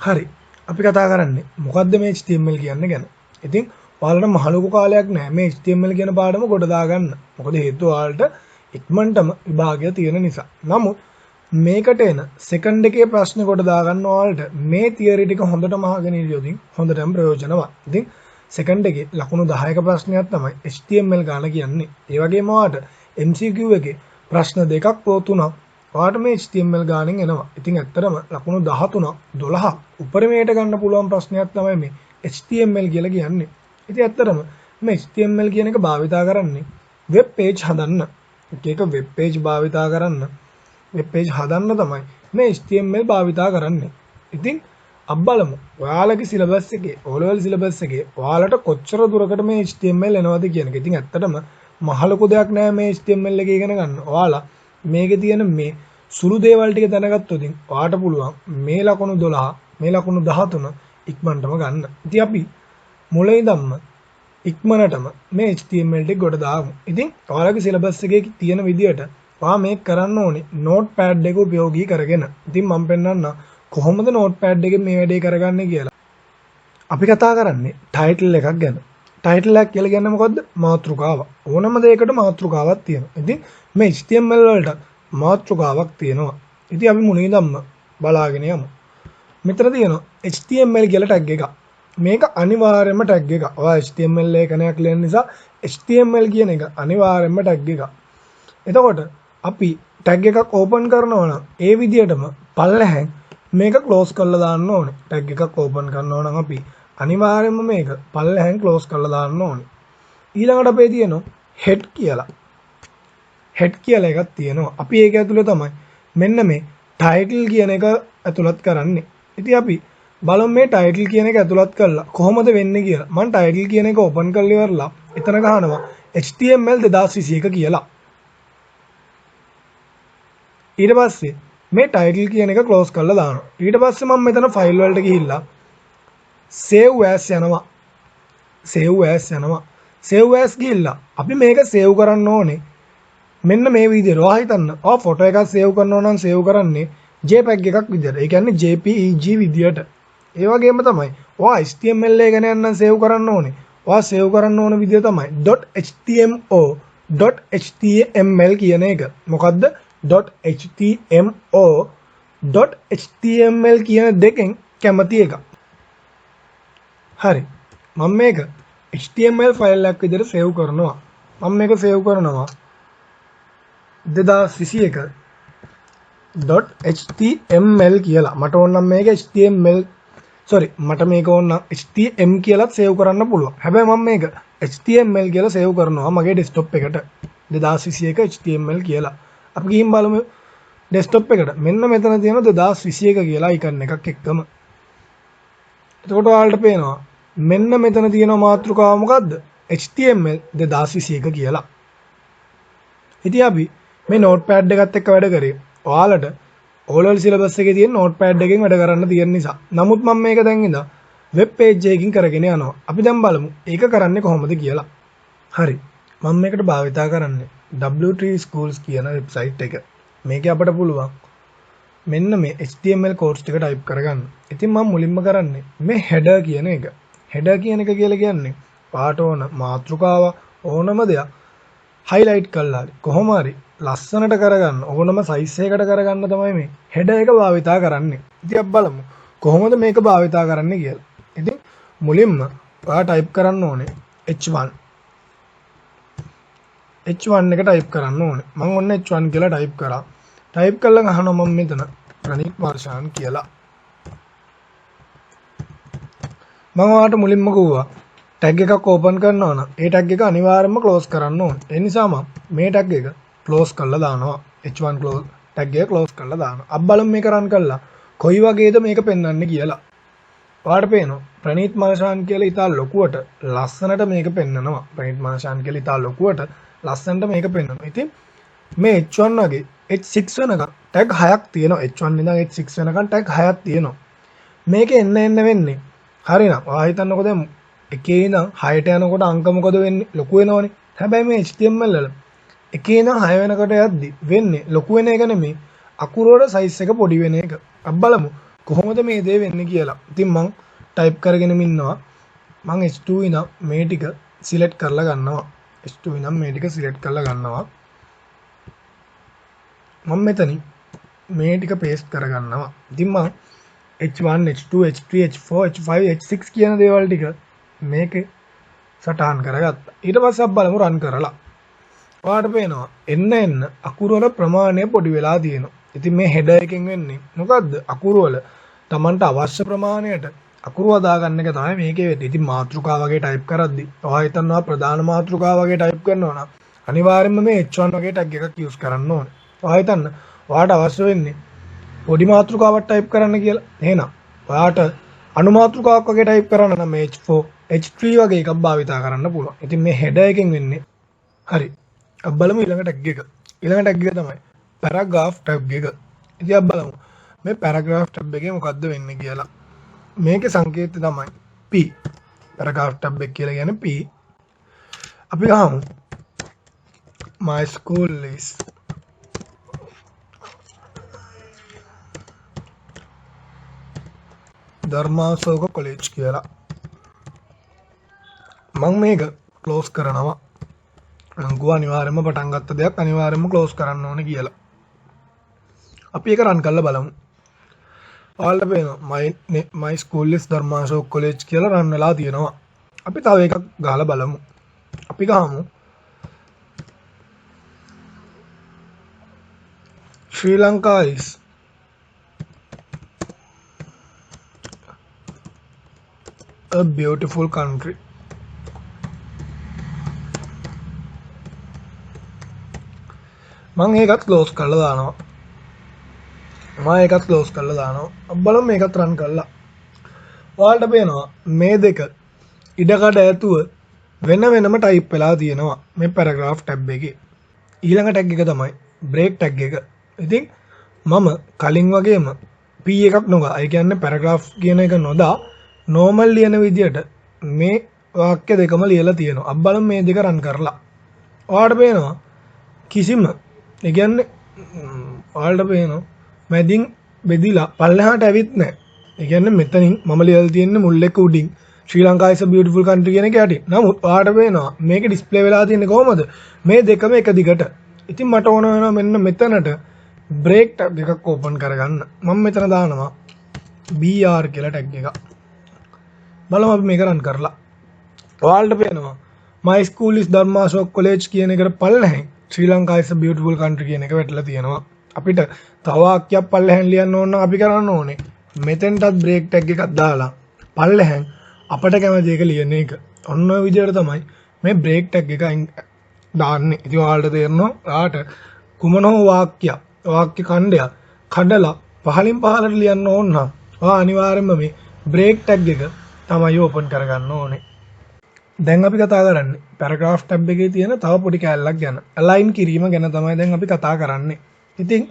හරි. අපි කතා කරන්නේ මොකද්ද මේ HTML කියන්නේ ගැන. ඉතින් ඔයාලට මහ ලොකු කාලයක් නැහැ මේ HTML කියන පාඩම කොට දාගන්න. මොකද හේතුව ඔයාලට ඉක්මනටම විභාගය තියෙන නිසා. නමුත් මේකට එන සෙකන්ඩ් එකේ ප්‍රශ්න කොට දාගන්න ඔයාලට මේ තියරි ටික හොඳටම අහගෙන ඉරියොත් හොඳටම ප්‍රයෝජනවත්. ඉතින් සෙකන්ඩ් එකේ ලකුණු 10ක ප්‍රශ්නයක් තමයි HTML ගාන කියන්නේ. ඒ වගේම ඔයාලට MCQ එකේ ප්‍රශ්න දෙකක් හෝ තුනක් ඔයාලට මේ HTML ගානෙන් එනවා. ඉතින් ඇත්තටම ලකුණු 13ක් 12ක් උපරිමයට ගන්න පුළුවන් ප්‍රශ්නයක් තමයි මේ HTML කියලා කියන්නේ. ඉතින් ඇත්තටම මේ HTML කියන එක භාවිතා කරන්නේ වෙබ් පේජ් හදන්න. එක වෙබ් පේජ් භාවිතා කරන්න. වෙබ් පේජ් හදන්න තමයි මේ HTML භාවිතා කරන්නේ. ඉතින් අපි බලමු ඔයාලගේ සිලබස් එකේ O level සිලබස් එකේ ඔයාලට කොච්චර දුරකට මේ HTML එනවද කියන එක. ඉතින් ඇත්තටම මහ ලොකු දෙයක් නෑ මේ HTML එක ඉගෙන ගන්න. ඔයාලා මේකේ තියෙන මේ සුළු දේවල් ටික දැනගත්තොත් ඔයාට පුළුවන් මේ ලකුණු 12 මේ ලකුණු 13 ඉක්මනටම ගන්න. ඉතින් අපි මුලින් ඉඳන්ම ඉක්මනටම මේ HTML ටික ගොඩ දාමු. ඉතින් ඔයාලගේ සිලබස් එකේ තියෙන විදියට ඔයා මේක කරන්න ඕනේ නෝට්පෑඩ් එක උපයෝගී කරගෙන. ඉතින් මම පෙන්නන්න කොහොමද නෝට්පෑඩ් එකෙන් මේ වැඩේ කරගන්නේ කියලා. අපි කතා කරන්නේ ටයිටල් එකක් ගැන. ටයිටල් එක කියලා කියන්නේ මොකද්ද? මාතෘකාව. ඕනම දෙයකට මාතෘකාවක් තියෙනවා. ඉතින් මේ HTML වලට මාතෘකාවක් තියෙනවා. ඉතින් අපි මුලින් ඉඳන්ම බලාගෙන යමු. මෙතන තියෙනවා HTML කියලා ටැග් එකක්. මේක අනිවාර්යයෙන්ම ටැග් එකක්. ඔයා HTML එකනයක් ලියන නිසා HTML කියන එක අනිවාර්යයෙන්ම ටැග් එකක්. එතකොට අපි ටැග් එකක් ඕපන් කරනවා නම් ඒ විදිහටම පල්ලෙහෙන් මේක ක්ලෝස් කරලා දාන්න ඕනේ. ටැග් එකක් ඕපන් කරනවා නම් අපි අනිවාර්යයෙන්ම මේක පල්ලෙහෙන් ක්ලෝස් කරලා දාන්න ඕනේ. ඊළඟට අපේ තියෙනවා head කියලා. head කියලා එකක් තියෙනවා. අපි ඒක ඇතුලේ තමයි මෙන්න මේ title කියන එක ඇතුළත් කරන්නේ. ඉතින් අපි බලමු මේ title කියන එක ඇතුළත් කරලා කොහොමද වෙන්නේ කියලා. මම title කියන එක ඕපන් කරලා ඉවරලා එතන ගහනවා HTML 2021 කියලා. ඊට පස්සේ මේ title කියන එක ක්ලෝස් කරලා දානවා. ඊට පස්සේ මම මෙතන file වලට ගිහිල්ලා save as යනවා. save as ගිහිල්ලා අපි මේක save කරන්න ඕනේ. මෙන්න මේ විදිහට ඔයා හිතන්න ඔයා ෆොටෝ එකක් save කරනවා නම් save කරන්නේ JPEG එකක් විදිහට. ඒ කියන්නේ JPEG විදිහට. ඒ වගේම තමයි ඔයා HTML එක ගැන යන්න save කරන්න ඕනේ. ඔයා save කරන්න ඕන විදිහ තමයි .html කියන එක. මොකද්ද? .html කියන දෙකෙන් කැමති එක. හරි. මම මේක HTML ෆයිල් එකක් විදිහට save කරනවා. මම මේක save කරනවා 2021.html කියලා. මට ඕන නම් මේක මට මේක ඕන නම් htm කියලා save කරන්න පුළුවන්. හැබැයි මම මේක html කියලා save කරනවා මගේ desktop එකට. 2021 html කියලා. අපි ගිහින් බලමු desktop එකට. මෙන්න මෙතන තියෙන 2021 කියලා icon එකක් එක්කම. එතකොට ඔයාලට පේනවා මෙන්න මෙතන තියෙන මාතෘකාව මොකද්ද? html 2021 කියලා. ඉතින් අපි මේ නෝට්පෑඩ් එකත් එක්ක වැඩ කරේ ඔයාලට O level සිලබස් එකේ තියෙන නෝට්පෑඩ් එකෙන් වැඩ කරන්න තියෙන නිසා. නමුත් මම මේක දැන් ඉඳන් වෙබ් පේජ් එකකින් කරගෙන යනවා. අපි දැන් බලමු ඒක කරන්නේ කොහොමද කියලා. හරි. මම මේකට භාවිතා කරන්නේ W3 Schools කියන වෙබ්සයිට් එක. මේකේ අපිට පුළුවන් මෙන්න මේ HTML කෝඩ්ස් ටික ටයිප් කරගන්න. ඉතින් මම මුලින්ම කරන්නේ මේ header කියන එක. header කියන එක කියලා කියන්නේ පාට ඕන මාතෘකාව ඕනම දෙයක් highlight කරලා කොහොම හරි ලස්සනට කරගන්න ඕනම size එකකට කරගන්න තමයි මේ header එක භාවිතා කරන්නේ. ඉතින් අපි බලමු කොහොමද මේක භාවිතා කරන්නේ කියලා. ඉතින් මුලින්ම ඔයා ටයිප් කරන්න ඕනේ h1 එක ටයිප් කරන්න ඕනේ. මම ඔන්න h1 කියලා ටයිප් කරා. ටයිප් කළා අහනවා මම මෙතන ප්‍රනීත් මාර්ෂාන් කියලා. මම ඔයාලට මුලින්ම කිව්වා ටැග් එකක් ඕපන් කරනවා නම් ඒ ටැග් එක අනිවාර්යයෙන්ම ක්ලෝස් කරන්න ඕනේ. ඒ නිසා මම මේ ටැග් එක ක්ලෝස් කරලා දානවා. h1 ක්ලෝස් ටැග් එක ක්ලෝස් කරලා දානවා. අපි බලමු මේක රන් කරලා කොයි වගේද මේක පෙන්වන්නේ කියලා. ඔයාලට පේනවා ප්‍රනීත් මාර්ෂාන් කියලා ඉතා ලොකුවට ලස්සනට මේක පෙන්වනවා. ප්‍රනීත් මාර්ෂාන් කියලා ඉතා ලොකුවට ලස්සනට මේක පෙන්වනවා. ඉතින් මේ h1 වගේ h6 වෙනකන් ටැග් 6ක් තියෙනවා. h1 ඉඳන් h6 වෙනකන් ටැග් 6ක් තියෙනවා. මේකේ එන්න වෙන්නේ හරිනම් ඔයා හිතන්නකෝ දැන් එකේ ඉඳන් 6ට යනකොට අංක මොකද වෙන්නේ? ලොකු වෙනවනේ. හැබැයි මේ HTML වල එකේ ඉඳන් 6 වෙනකොට යද්දි වෙන්නේ ලොකු වෙන එක නෙමෙයි අකුරු වල size එක පොඩි වෙන එක. අපි බලමු කොහොමද මේ දේ වෙන්නේ කියලා. ඉතින් මං ටයිප් කරගෙන ඉන්නවා. මං H2 ඉඳන් මේ ටික සිලෙක්ට් කරලා ගන්නවා. H2 ඉඳන් මේ ටික සිලෙක්ට් කරලා ගන්නවා. මම මෙතනින් මේ ටික පේස්ට් කරගන්නවා. ඉතින් මං H1 H2 H3 H4 H5 H6 කියන දේවල් ටික මේකේ සටහන් කරගත්තා. ඊට පස්සේ අපි බලමු රන් කරලා. ඔයාලට පේනවා එන්න අකුරු වල ප්‍රමාණය පොඩි වෙලා තියෙනවා. ඉතින් මේ හෙඩර් එකෙන් වෙන්නේ මොකද්ද? අකුරු වල Tamanට අවශ්‍ය ප්‍රමාණයට අකුරු හදා ගන්න එක තමයි මේකේ වෙන්නේ. ඉතින් මාතෘකාව වගේ ටයිප් කරද්දි ඔයා හිතනවා ප්‍රධාන මාතෘකාව වගේ ටයිප් කරනවා නම් අනිවාර්යයෙන්ම මේ H1 වගේ ටැග් එකක් යූස් කරන්න ඕනේ. ඔයා හිතන්න ඔයාට අවශ්‍ය වෙන්නේ පොඩි මාතෘකාවක් ටයිප් කරන්න කියලා. එහෙනම් ඔයාට අනු මාතෘකාවක් වගේ ටයිප් කරන්න නම් මේ H4 H3 වගේ එකක් භාවිතා කරන්න පුළුවන්. ඉතින් මේ හෙඩර් එකෙන් වෙන්නේ හරි. අපි බලමු ඊළඟ ටැග් එක. ඊළඟ ටැග් එක තමයි paragraph ටැග් එක. ඉතින් අපි බලමු මේ paragraph ටැග් එකේ මොකද්ද වෙන්නේ කියලා. මේකේ සංකේතය තමයි P. paragraph ටැග් එක කියලා කියන්නේ P. අපි ගහමු my school is Dharmashoka college කියලා. මම මේක ක්ලෝස් කරනවා. අංගුව අනිවාර්යයෙන්ම පටන් ගත්ත දෙයක් අනිවාර්යයෙන්ම ක්ලෝස් කරන්න ඕනේ කියලා. අපි ඒක රන් කරලා බලමු. ඔයාලට පේනවා my school is Dharmashoka college කියලා රන් වෙලා තියෙනවා. අපි තව එකක් ගහලා බලමු. අපි ගහමු Sri Lanka is a beautiful country. මම ඒකත් ක්ලෝස් කරලා දානවා. අපි බලමු මේකත් රන් කරලා. ඔයාලට පේනවා මේ දෙක ඉඩකඩ ඇතුව වෙන වෙනම ටයිප් වෙලා තියෙනවා මේ paragraph ටැබ් එකේ. ඊළඟ ටැග් එක තමයි break ටැග් එක. ඉතින් මම කලින් වගේම P එකක් නොගා. ඒ කියන්නේ paragraph කියන එක නොදා normal ලියන විදියට මේ වාක්‍ය දෙකම ලියලා තියෙනවා. අපි බලමු මේ දෙක රන් කරලා. ඔයාලට පේනවා කිසිම ඒ කියන්නේ ඔයාලට පේනවා මැදින් බෙදිලා පල්ලෙහාට ඇවිත් නැහැ. ඒ කියන්නේ මෙතනින් මම ලියලා තියෙන්නේ මුල් එක උඩින් ශ්‍රී Lanka is a beautiful country කියන එක යටින්. නමුත් ඔයාලට පේනවා මේක ඩිස්ප්ලේ වෙලා තියෙන්නේ කොහොමද? මේ දෙකම එක දිගට. ඉතින් මට ඕන වෙනවා මෙන්න මෙතනට break ටැග් එකක් ඕපන් කරගන්න. මම මෙතන දානවා BR කියලා ටැග් එකක්. බලමු අපි මේක රන් කරලා. ඔයාලට පේනවා my school is Dharmashoka college කියන එකට පල්ලෙහෙන් ශ්‍රී Lanka is a beautiful country කියන එක වැටලා තියෙනවා. අපිට තව වාක්‍යයක් පල්ලෙහෙන් ලියන්න ඕන නම් අපි කරන්න ඕනේ මෙතෙන්ටත් break tag එකක් දාලා පල්ලෙහෙන් අපිට කැමති එක ලියන එක. ඔන්න ඔය විදිහට තමයි මේ break tag එක දාන්නේ. ඉතින් ඔයාලට තේරෙනවා ඔයාට කුමන හෝ වාක්‍ය ඛණ්ඩයක් කඩලා පහලින් පහලට ලියන්න ඕන නම් ඔයා අනිවාර්යයෙන්ම මේ break tag එක තමයි ඕපන් කරගන්න ඕනේ. දැන් අපි කතා කරන්නේ paragraph tab එකේ තියෙන තව පොඩි කැලලක් ගැන. align කිරීම ගැන තමයි දැන් අපි කතා කරන්නේ. ඉතින්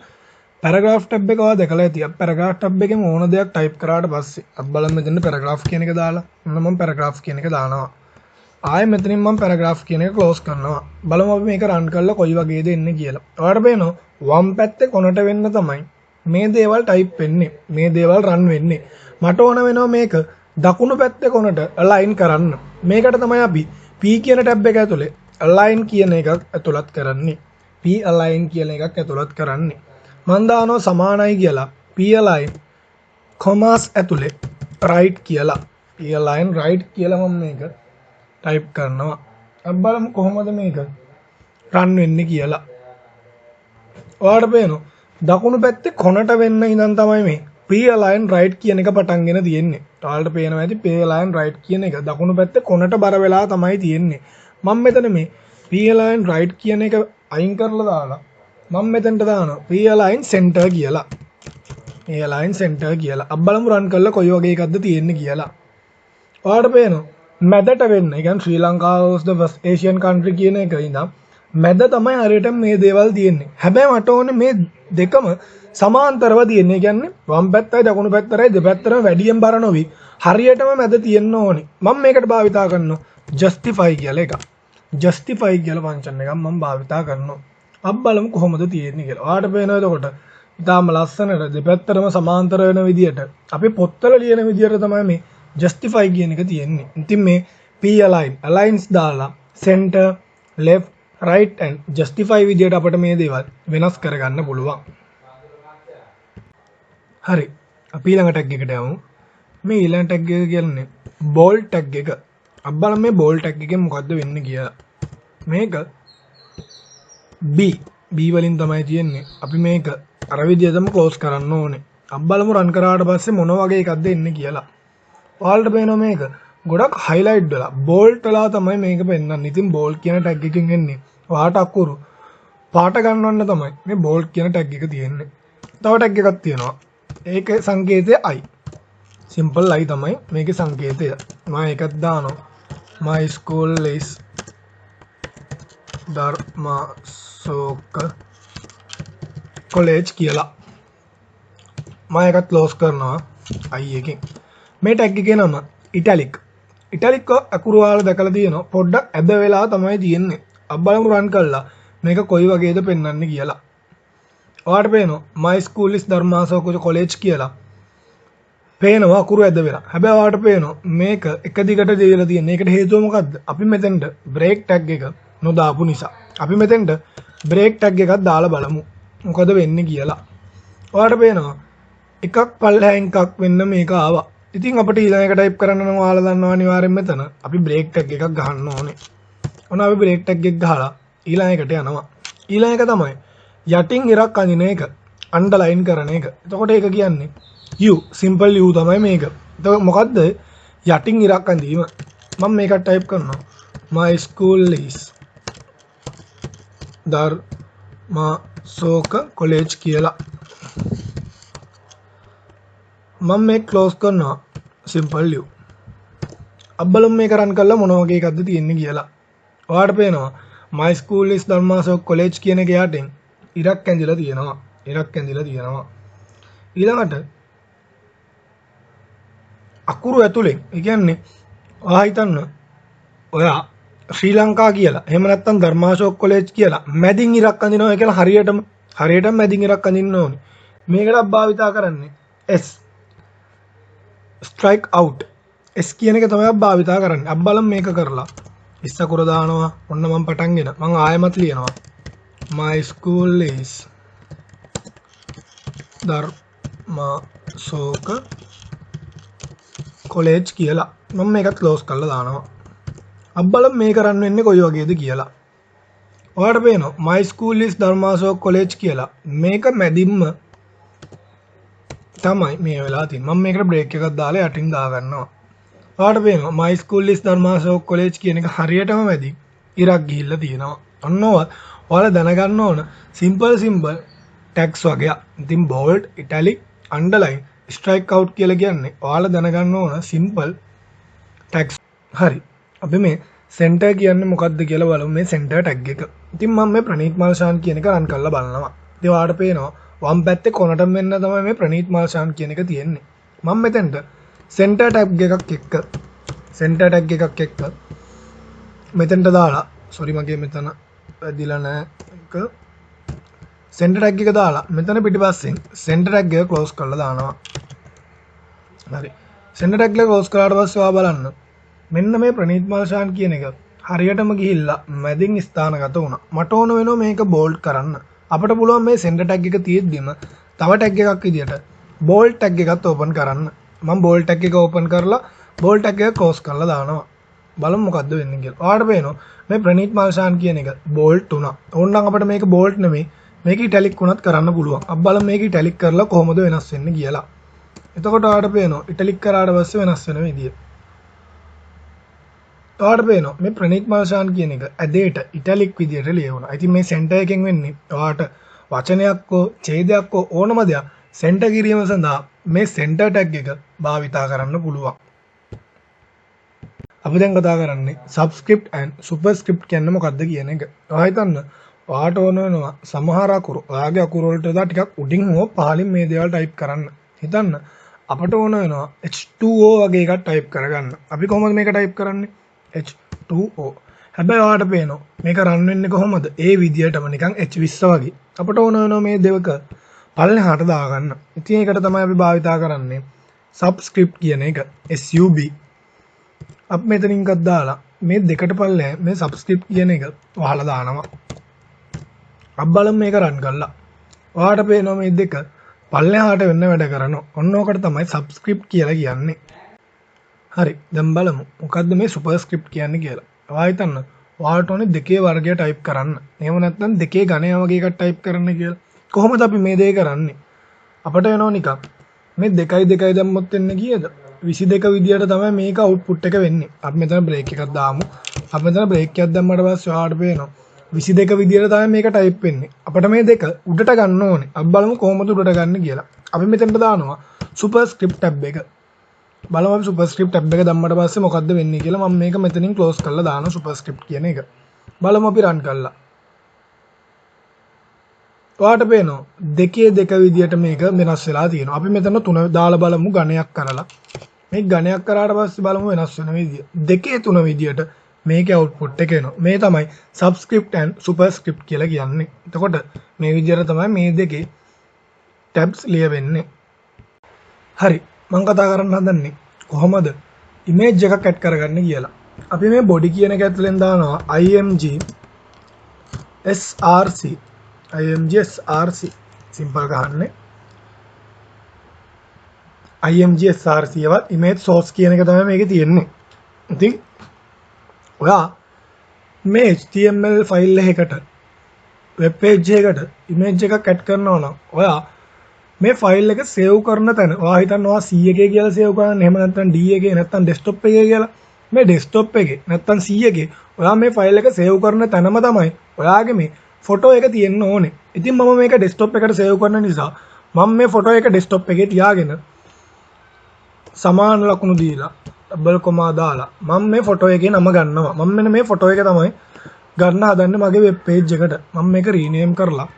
paragraph tab එක ඔයා දැකලා ඇති. paragraph tab එකෙන් ඕන දෙයක් type කරාට පස්සේ අපි බලමු මෙතන paragraph කියන එක දාලා. මම paragraph කියන එක දානවා. ආයෙ මෙතනින් මම paragraph කියන එක close කරනවා. බලමු අපි මේක run කරලා කොයි වගේද එන්නේ කියලා. ඔයාලට පේනවා වම් පැත්තේ කොනට වෙන්න තමයි මේ දේවල් type වෙන්නේ. මේ දේවල් run වෙන්නේ. මට ඕන වෙනවා මේක දකුණු පැත්තේ කොනට align කරන්න. මේකට තමයි අපි P කියන ටැබ් එක ඇතුලේ align කියන එකක් ඇතුළත් කරන්නේ. P align කියන එකක් ඇතුළත් කරන්නේ. මම දානවා සමානයි කියලා P align commas ඇතුලේ right කියලා. P align right කියලා මම මේක type කරනවා. අපි බලමු කොහොමද මේක run වෙන්නේ කියලා. ඔයාලට පේනවා දකුණු පැත්තේ කොනට වෙන්න ඉඳන් තමයි මේ P align right කියන එක පටන්ගෙන තියෙන්නේ. ඔයාලට පේනවා ඇති P align right කියන එක දකුණු පැත්තේ කොනට බර වෙලා තමයි තියෙන්නේ. මම මෙතන මේ P align right කියන එක අයින් කරලා දාලා මම මෙතනට දානවා P align center කියලා. P align center කියලා. අපි බලමු run කරලා කොයි වගේ එකක්ද තියෙන්නේ කියලා. ඔයාලට පේනවා මැදට වෙන්න. ඒ කියන්නේ ශ්‍රී ලංකාව was the first Asian country කියන එක ඉඳන් මැද තමයි හරියට මේ දේවල් තියෙන්නේ. හැබැයි මට ඕනේ මේ දෙකම සමාන්තරව තියෙන්නේ. ඒ කියන්නේ වම් පැත්තයි දකුණු පැත්තයි දෙපැත්තම වැඩියෙන් බර නොවි හරියටම මැද තියෙන්න ඕනේ. මම මේකට භාවිතා කරනවා justify කියලා එකක්. justify කියලා ෆන්ක්ෂන් එකක් මම භාවිතා කරනවා. අපි බලමු කොහොමද තියෙන්නේ කියලා. ඔයාලට පේනවා එතකොට ඉතාලම ලස්සනට දෙපැත්තටම සමාන්තර වෙන විදියට අපි පොත්වල ලියන විදියට තමයි මේ justify කියන එක තියෙන්නේ. ඉතින් මේ p align aligns දාලා center left right and justify විදියට අපිට මේ දේවල් වෙනස් කරගන්න පුළුවන්. හරි. අපි ඊළඟ ටැග් එකට යමු. මේ ඊළඟ ටැග් එක කියන්නේ bold ටැග් එක. අපි බලමු මේ bold ටැග් එකෙන් මොකද්ද වෙන්නේ කියලා. මේක B වලින් තමයි තියෙන්නේ. අපි මේක අර විදිහටම ක්ලෝස් කරන්න ඕනේ. අපි බලමු රන් කරාට පස්සේ මොන වගේ එකක්ද එන්නේ කියලා. ඔයාලට පේනවා මේක ගොඩක් highlight වෙලා bold වෙලා තමයි මේක පෙන්වන්නේ. ඉතින් bold කියන ටැග් එකකින් එන්නේ ඔයාට අකුරු පාට ගන්නවන්න තමයි මේ bold කියන ටැග් එක තියෙන්නේ. තව ටැග් එකක් තියෙනවා. ඒකේ සංකේතය I. simple I තමයි මේකේ සංකේතය. මම ඒකත් දානවා. my school is Dharmashoka college කියලා. මම ඒකත් ක්ලෝස් කරනවා I එකෙන්. මේ ටැග් එකේ නම ඉටැලික්. ඉටැලික් අකුරු වල දැකලා තියෙනවා. පොඩ්ඩක් ඇද වෙලා තමයි තියෙන්නේ. අපි බලමු රන් කරලා මේක කොයි වගේද පෙන්වන්නේ කියලා. ඔයාලට පේනවා my school is Dharmashoka college කියලා. පේනවා අකුරු ඇද වෙලා. හැබැයි ඔයාලට පේනවා මේක එක දිගට දීලා තියෙන. ඒකට හේතුව මොකද්ද? අපි මෙතෙන්ට බ්‍රේක් ටැග් එක නොදාපු නිසා. අපි මෙතෙන්ට බ්‍රේක් ටැග් එකක් දාලා බලමු. මොකද වෙන්නේ කියලා. ඔයාලට පේනවා එකක් පල්ලෙහාන් එකක් වෙන්න මේක ආවා. ඉතින් අපිට ඊළඟ එක ටයිප් කරන්න නම් ඔයාලා දන්නවා අනිවාර්යෙන් මෙතන අපි බ්‍රේක් ටැග් එකක් ගහන්න ඕනේ. ඔන්න අපි බ්‍රේක් ටැග් එක ගහලා ඊළඟ එකට යනවා. ඊළඟ එක තමයි යටින් ඉරක් අඳින එක අන්ඩර්ලයින් කරන එක. එතකොට ඒක කියන්නේ U simple U තමයි මේක. එතකොට මොකද්ද යටින් ඉරක් අඳීම? මම මේක ටයිප් කරනවා. my school is Dharmashoka college කියලා. මම මේක ක්ලෝස් කරනවා simple U. අබ්බලම් මේක රන් කරලා මොන වගේ එකක්ද තියෙන්නේ කියලා. ඔයාලට පේනවා my school is Dharmashoka college කියන එක යටින් ඉරක් ඇඳිලා තියෙනවා. ඉරක් ඇඳිලා තියෙනවා. ඊළඟට අකුරු ඇතුලෙන් ඒ කියන්නේ ඔයා හිතන්න ඔයා ශ්‍රී ලංකා කියලා එහෙම නැත්නම් ධර්මාශෝක කොලෙජ් කියලා මැදින් ඉරක් අඳිනවා කියලා හරියටම මැදින් ඉරක් අඳින්න ඕනේ. මේකට භාවිතා කරන්නේ S strike out S කියන එක තමයි භාවිතා කරන්නේ. අපි බලමු මේක කරලා. ඉස්සකුර දානවා. ඔන්න මම පටන්ගෙන මම ආයෙමත් ලියනවා. my school is Dharmashoka college කියලා. මම මේකත් ක්ලෝස් කරලා දානවා. අපි බලමු මේක රන් වෙන්නේ කොයි වගේද කියලා. ඔයාලට පේනවා my school is Dharmashoka college කියලා. මේක මැදින්ම තමයි මේ වෙලාව තියෙන්නේ. මම මේකට බ්‍රේක් එකක් දාලා යටින් දා ගන්නවා. ඔයාලට පේනවා my school is Dharmashoka college කියන එක හරියටම මැදි ඉරක් ගිහිල්ලා තියෙනවා. අන්න ඔයාලා දැනගන්න ඕන simple tags වගේ. ඉතින් bold, italic, underline, strike out කියලා කියන්නේ ඔයාලා දැනගන්න ඕන simple tags. හරි. අපි මේ center කියන්නේ මොකක්ද කියලා බලමු මේ center tag එක. ඉතින් මම මේ ප්‍රනීත් මල්ෂාන් කියන එක රන් කරලා බලනවා. ඉතින් ඔයාලට පේනවා වම් පැත්තේ කොනටම වෙන්න තමයි මේ ප්‍රනීත් මල්ෂාන් කියන එක තියෙන්නේ. මම මෙතෙන්ට center tag එකක් එක්ක මෙතෙන්ට දාලා sorry මගේ මෙතන වැදිලා නැහැ එක center tag එක දාලා මෙතන පිටිපස්සෙන් center tag එක close කරලා දානවා. හරි. center tag එක close කරාට පස්සේ ඔයා බලන්න මෙන්න මේ ප්‍රනීත් මල්ෂාන් කියන එක හරියටම ගිහිල්ලා මැදින් ස්ථානගත වුණා. මට ඕන වෙනවා මේක bold කරන්න. අපිට පුළුවන් මේ center tag එක තියෙද්දිම තව tag එකක් විදියට bold tag එකත් open කරන්න. මම bold tag එක open කරලා bold tag එක close කරලා දානවා. බලමු මොකද්ද වෙන්නේ කියලා. ඔයාලට පේනවා මේ ප්‍රනීත් මල්ෂාන් කියන එක bold වුණා. ඕනනම් අපිට මේක bold නෙමෙයි මේක italic වුණත් කරන්න පුළුවන්. අපි බලමු මේක italic කරලා කොහොමද වෙනස් වෙන්නේ කියලා. එතකොට ඔයාලට පේනවා italic කරාට පස්සේ වෙනස් වෙන විදිය. ඔයාලට පේනවා මේ ප්‍රනීත් මල්ෂාන් කියන එක ඇදේට italic විදියට ලියවුණා. ඉතින් මේ center එකෙන් වෙන්නේ ඔයාලට වචනයක් හෝ ඡේදයක් හෝ ඕනම දෙයක් center කිරීම සඳහා මේ center tag එක භාවිතා කරන්න පුළුවන්. අපි දැන් කතා කරන්නේ subscript and superscript කියන්නේ මොකක්ද කියන එක. ඔයා හිතන්න ඔයාට ඕන වෙනවා සමහර අකුරු ඔයාගේ අකුරු වලට දා ටිකක් උඩින් හෝ පහළින් මේ දේවල් ටයිප් කරන්න. හිතන්න අපට ඕන වෙනවා H2O වගේ එකක් ටයිප් කරගන්න. අපි කොහොමද මේක ටයිප් කරන්නේ? H2O. හැබැයි ඔයාට පේනවා මේක රන් වෙන්නේ කොහොමද? ඒ විදියටම නිකන් H20 වගේ. අපට ඕන වෙනවා මේ දෙක පල්ලෙහාට දාගන්න. ඉතින් ඒකට තමයි අපි භාවිතා කරන්නේ subscript කියන එක. sub. අපි මෙතනින් එකක් දාලා මේ දෙකට පල්ලෙහා මේ subscript කියන එක වහලා දානවා. අපි බලමු මේක රන් කරලා. ඔයාලට පේනවා මේ දෙක පල්ලෙහාට වෙන්න වැඩ කරනවා. ඔන්න ඕකට තමයි subscript කියලා කියන්නේ. හරි. දැන් බලමු මොකද්ද මේ superscript කියන්නේ කියලා. ඔයා හිතන්න ඔයාලට ඕනේ දෙකේ වර්ගය ටයිප් කරන්න. එහෙම නැත්නම් දෙකේ ඝනය වගේ එකක් ටයිප් කරන්න කියලා. කොහොමද අපි මේ දේ කරන්නේ? අපිට වෙනවා නිකන් මේ 2 දැම්මොත් එන්නේ කීයද? 22 විදියට තමයි මේක අවුට්පුට් එක වෙන්නේ. අපි මෙතන බ්‍රේක් එකක් දාමු. අපි මෙතන බ්‍රේක් එකක් දැම්මට පස්සේ ඔයාලට පේනවා 22 විදියට තමයි මේක ටයිප් වෙන්නේ. අපිට මේ දෙක උඩට ගන්න ඕනේ. අපි බලමු කොහොමද උඩට ගන්න කියලා. අපි මෙතනට දානවා superscript tab එක. බලමු අපි superscript tab එක දැම්මට පස්සේ මොකද්ද වෙන්නේ කියලා. මම මේක මෙතනින් close කරලා දානවා superscript කියන එක. බලමු අපි run කරලා. ඔයාලට පේනවා දෙකේ දෙක විදියට මේක වෙනස් වෙලා තියෙනවා. අපි මෙතන 3 දාලා බලමු ඝනයක් කරලා. මේ ඝනයක් කරාට පස්සේ බලමු වෙනස් වෙන විදිය. දෙකේ 3 විදියට මේකේ output එක එනවා. මේ තමයි subscript and superscript කියලා කියන්නේ. එතකොට මේ විදියට තමයි මේ දෙකේ tabs ලියවෙන්නේ. හරි. මම කතා කරන්න හදන්නේ කොහොමද image එකක් add කරගන්නේ කියලා. අපි මේ body කියන එක ඇතුලෙන් දානවා img src simple ගහන්නේ img src වත් image source කියන එක තමයි මේකේ තියෙන්නේ. ඉතින් ඔයා මේ html ෆයිල් එකකට වෙබ් පේජ් එකකට image එකක් add කරනවා නම් ඔයා මේ ෆයිල් එක සේව් කරන තැන ඔයා හිතනවා C එකේ කියලා සේව් කරන්න. එහෙම නැත්නම් D එකේ නැත්නම් desktop එකේ කියලා. මේ desktop එකේ නැත්නම් C එකේ ඔයා මේ ෆයිල් එක සේව් කරන තැනම තමයි ඔයාගේ මේ ෆොටෝ එක තියෙන්න ඕනේ. ඉතින් මම මේක desktop එකට සේව් කරන නිසා මම මේ ෆොටෝ එක desktop එකේ තියාගෙන සමාන ලකුණු දීලා ඩබල් කොමා දාලා මම මේ ෆොටෝ එකේ නම ගන්නවා. මම මෙන්න මේ ෆොටෝ එක තමයි ගන්න හදන්නේ මගේ වෙබ් පේජ් එකට. මම මේක රීනේම් කරලා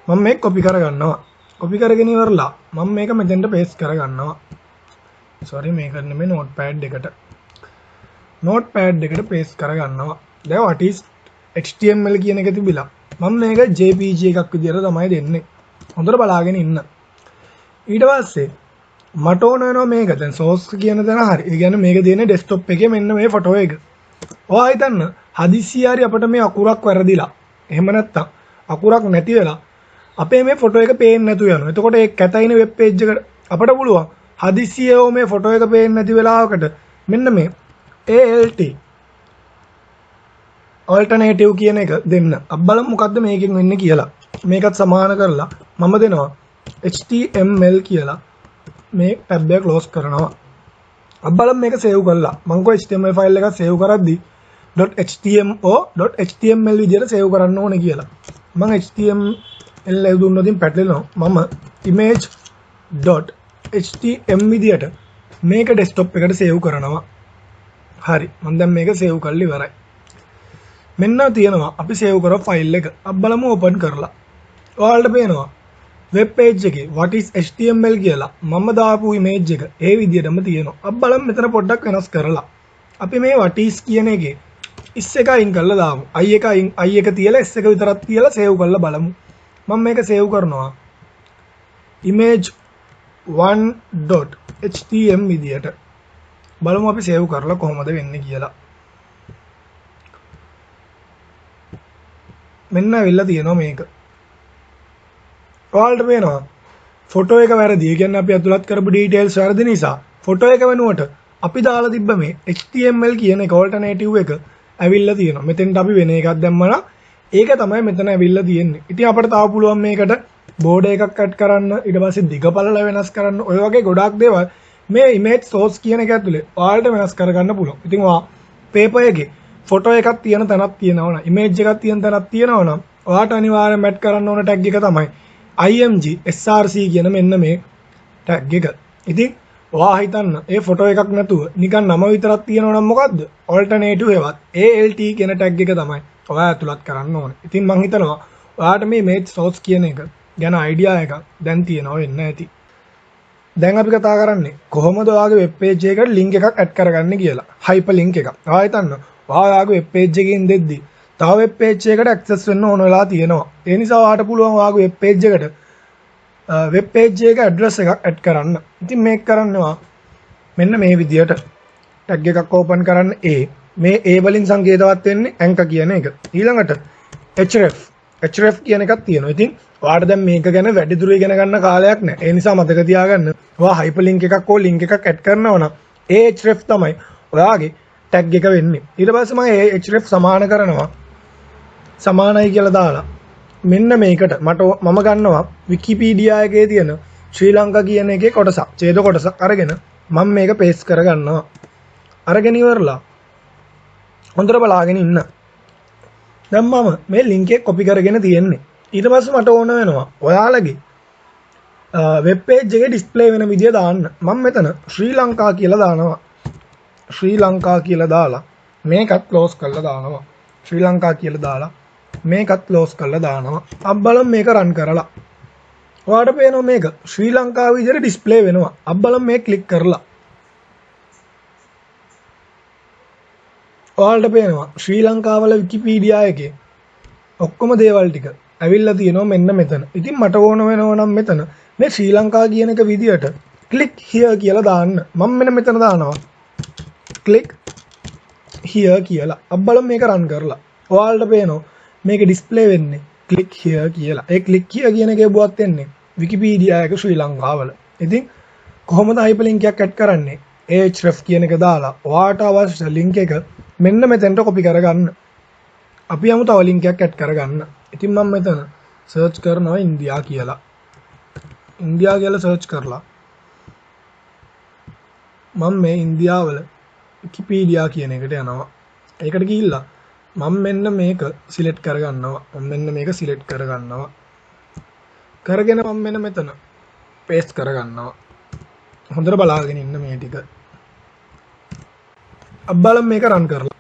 මම මේක කොපි කරගන්නවා. කොපි කරගෙන ඉවරලා මම මේක මෙතෙන්ට පේස්ට් කරගන්නවා. sorry මේක නෙමෙයි notepad එකට. notepad එකට පේස්ට් කරගන්නවා. දැන් what is html කියන එක තිබිලා මම මේක jpg එකක් විදියට තමයි දෙන්නේ. හොඳට බලාගෙන ඉන්න. ඊට පස්සේ මට ඕන වෙනවා මේක දැන් source කියන දේ හරි. ඒ කියන්නේ මේක දෙන්නේ desktop එකේ මෙන්න මේ ෆොටෝ එක. ඔයා හිතන්න හදිස්සිය හරි අපිට මේ අකුරක් වැරදිලා. එහෙම නැත්තම් අකුරක් නැති වෙලා අපේ මේ ෆොටෝ එක පේන්නේ නැතු යනවා. එතකොට ඒ කැතයින වෙබ් පේජ් එකට අපිට පුළුවන් හදිස්සියව මේ ෆොටෝ එක පේන්නේ නැති වෙලාවකට මෙන්න මේ alt alternative කියන එක දෙන්න. අපි බලමු මොකද්ද මේකෙන් වෙන්නේ කියලා. මේකත් සමාන කරලා මම දෙනවා html කියලා මේ ටැබ් එක ක්ලෝස් කරනවා. අපි බලමු මේක සේව් කරලා. මම කො html ෆයිල් එකක් සේව් කරද්දි .html විදියට සේව් කරන්න ඕනේ කියලා. මම html එක දුන්නොතින් පැටලෙනවා. මම image.htm විදියට මේක desktop එකට සේව් කරනවා. හරි. මම දැන් මේක සේව් කරලා ඉවරයි. මෙන්න තියෙනවා අපි සේව් කරපු ෆයිල් එක. අපි බලමු ඕපන් කරලා. ඔයාලට පේනවා වෙබ් පේජ් එකේ what is html කියලා මම දාපු image එක ඒ විදිහටම තියෙනවා. අපි බලමු මෙතන පොඩ්ඩක් වෙනස් කරලා. අපි මේ what is කියන එකේ is එක අයින් කරලා දාමු. i එක තියලා s එක විතරක් තියලා සේව් කරලා බලමු. මම මේක සේව් කරනවා image1.htm විදියට. බලමු අපි සේව් කරලා කොහොමද වෙන්නේ කියලා. මෙන්න ඇවිල්ලා තියෙනවා මේක. ඔයාලට පේනවා ෆොටෝ එක වැරදි. ඒ කියන්නේ අපි අතුලත් කරපු ඩීටේල්ස් වැරදි නිසා ෆොටෝ එක වෙනුවට අපි දාලා තිබ්බ මේ html කියන එක alternative එක ඇවිල්ලා තියෙනවා. මෙතෙන්ට අපි වෙන එකක් දැම්මම ඒක තමයි මෙතන ඇවිල්ලා තියෙන්නේ. ඉතින් අපිට තාම පුළුවන් මේකට බෝඩර් එකක් ඇඩ් කරන්න, ඊට පස්සේ දිග පළල වෙනස් කරන්න, ඔය වගේ ගොඩාක් දේවල් මේ image source කියන එක ඇතුලේ ඔයාලට වෙනස් කරගන්න පුළුවන්. ඉතින් ඔයා paper එකේ ෆොටෝ එකක් තියෙන තැනක් තියෙනවා නම්, image එකක් තියෙන තැනක් තියෙනවා නම් ඔයාට අනිවාර්යයෙන්ම ඇඩ් කරන්න ඕන tag එක තමයි img src කියන මෙන්න මේ tag එක. ඉතින් ඔයා හිතන්න ඒ ෆොටෝ එකක් නැතුව නිකන් නම විතරක් තියෙනවා නම් මොකද්ද? alternative එකවත් alt කියන tag එක තමයි ඔයා ඇතුළත් කරන්න ඕනේ. ඉතින් මම හිතනවා ඔයාට මේ image source කියන එක ගැන idea එකක් දැන් තියෙනවා වෙන්න ඇති. දැන් අපි කතා කරන්නේ කොහොමද ඔයාගේ වෙබ් පේජ් එකකට link එකක් add කරගන්නේ කියලා. hyperlink එකක්. ඔයා හිතන්න ඔයාගේ වෙබ් පේජ් එකකින් දෙද්දි තව වෙබ් පේජ් එකකට ඇක්සස් වෙන්න ඕන වෙලා තියෙනවා. ඒ නිසා ඔයාලට පුළුවන් ඔයාගේ වෙබ් පේජ් එකට වෙබ් පේජ් එක ඇඩ්‍රස් එකක් ඇඩ් කරන්න. ඉතින් මේක කරන්නවා මෙන්න මේ විදියට ටැග් එකක් ඕපන් කරන්න මේ වලින් සංකේතවත් වෙන්නේ ඇන්කර් කියන එක. ඊළඟට href කියන එකක් තියෙනවා. ඉතින් ඔයාලට දැන් මේක ගැන වැඩිදුර ඉගෙන ගන්න කාලයක් නැහැ. ඒ නිසා මතක තියාගන්න. ඔයා හයිපර්ලින්ක් එකක් හෝ ලින්ක් එකක් ඇඩ් කරනවා නම් href තමයි ඔයාගේ ටැග් එක වෙන්නේ. ඊට පස්සේ මම href සමාන කරනවා. සමානයි කියලා දාලා මෙන්න මේකට මම ගන්නවා විකිපීඩියා එකේ තියෙන ශ්‍රී ලංකා කියන එකේ කොටසක් ඡේද කොටසක් අරගෙන මම මේක පේස්ට් කරගන්නවා. අරගෙන ඉවරලා හොඳට බලාගෙන ඉන්න. දැන් මම මේ ලින්ක් එක කොපි කරගෙන තියෙන්නේ. ඊට පස්සේ මට ඕන වෙනවා ඔයාලගේ වෙබ් පේජ් එකේ ඩිස්ප්ලේ වෙන විදිය දාන්න. මම මෙතන ශ්‍රී ලංකා කියලා දානවා. ශ්‍රී ලංකා කියලා දාලා මේකත් ක්ලෝස් කරලා දානවා. ශ්‍රී ලංකා කියලා දාලා මේකත් ක්ලෝස් කරලා දානවා. අබ්බලම් මේක රන් කරලා ඔයාලට පේනවා මේක ශ්‍රී ලංකා විදියට ඩිස්ප්ලේ වෙනවා. අබ්බලම් මේක ක්ලික් කරලා ඔයාලට පේනවා ශ්‍රී ලංකාවල විකිපීඩියා එකේ ඔක්කොම දේවල් ටික ඇවිල්ලා තියෙනවා මෙන්න මෙතන. ඉතින් මට ඕන වෙනවා නම් මෙතන මේ ශ්‍රී ලංකා කියන එක විදියට ක්ලික් here කියලා දාන්න. මම මෙන්න මෙතන දානවා ක්ලික් here කියලා. අබ්බලම් මේක රන් කරලා ඔයාලට පේනවා මේක ඩිස්ප්ලේ වෙන්නේ ක්ලික් here කියලා. ඒ ක්ලික් here කියන එකේ බුවත් වෙන්නේ විකිපීඩියා එක ශ්‍රී ලංකාවල. ඉතින් කොහොමද හයිපර්ලින්ක් එකක් ඇඩ් කරන්නේ? href කියන එක දාලා ඔයාට අවශ්‍ය ලින්ක් එක මෙන්න මෙතෙන්ට කොපි කරගන්න. අපි යමු තව ලින්ක් එකක් ඇඩ් කරගන්න. ඉතින් මම මෙතන සර්ච් කරනවා ඉන්දියා කියලා. ඉන්දියා කියලා සර්ච් කරලා මම මේ ඉන්දියාවල විකිපීඩියා කියන එකට යනවා. ඒකට ගිහිල්ලා මම මෙන්න මේක සිලෙක්ට් කරගන්නවා. මම මෙන්න මේක සිලෙක්ට් කරගන්නවා. කරගෙන මම මෙන්න මෙතන පේස්ට් කරගන්නවා. හොඳට බලාගෙන ඉන්න මේ ටික. අබ්බලම් මේක රන් කරලා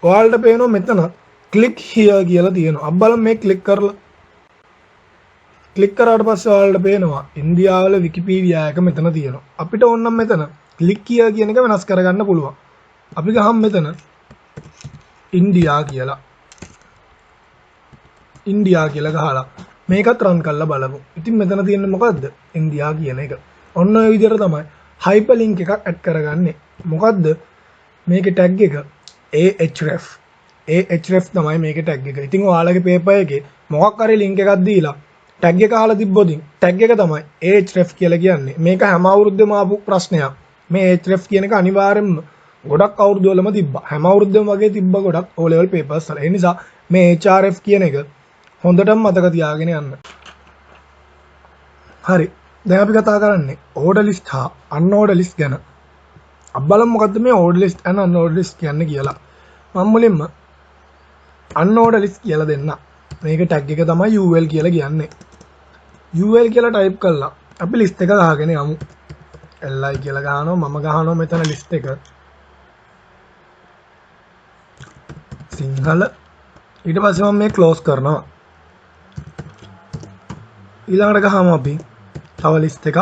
ඔයාලට පේනවා මෙතන ක්ලික් here කියලා තියෙනවා. අබ්බලම් මේක ක්ලික් කරලා ක්ලික් කරාට පස්සේ ඔයාලට පේනවා ඉන්දියාවල විකිපීඩියා එක මෙතන තියෙනවා. අපිට ඕන නම් මෙතන ක්ලික් here කියන එක වෙනස් කරගන්න පුළුවන්. අපි ගහමු මෙතන ඉන්දියා කියලා. ඉන්දියා කියලා ගහලා මේකත් රන් කරලා බලමු. ඉතින් මෙතන තියෙන්නේ මොකද්ද? ඉන්දියා කියන එක. ඔන්න ඔය විදිහට තමයි හයිපර්ලින්ක් එකක් ඇඩ් කරගන්නේ. මොකද්ද? මේකේ ටැග් එක ahref. ahref තමයි මේකේ ටැග් එක. ඉතින් ඔයාලගේ පේපර් එකේ මොකක් හරි ලින්ක් එකක් දීලා ටැග් එක අහලා තිබ්බොත් ටැග් එක තමයි ahref කියලා කියන්නේ. මේක හැම අවුරුද්දෙම ආපු ප්‍රශ්නයක්. මේ ahref කියන එක අනිවාර්යෙන්ම ගොඩක් අවුරුදු වලම තිබ්බා. හැම අවුරුද්දෙම වගේ තිබ්බ ගොඩක් O level papers වල. ඒ නිසා මේ href කියන එක හොඳටම මතක තියාගෙන යන්න. හරි. දැන් අපි කතා කරන්නේ order list හා unorder list ගැන. අබ්බලම් මොකද්ද මේ order list and unorder list කියන්නේ කියලා. මම මුලින්ම unorder list කියලා දෙන්න. මේක tag එක තමයි ul කියලා කියන්නේ. ul කියලා type කළා අපි list එක ගහගෙන යමු. li කියලා ගහනවා. මම ගහනවා මෙතන list එක. සිංහල. ඊට පස්සේ මම මේ close කරනවා. ඊළඟට ගහමු අපි තව list එකක්.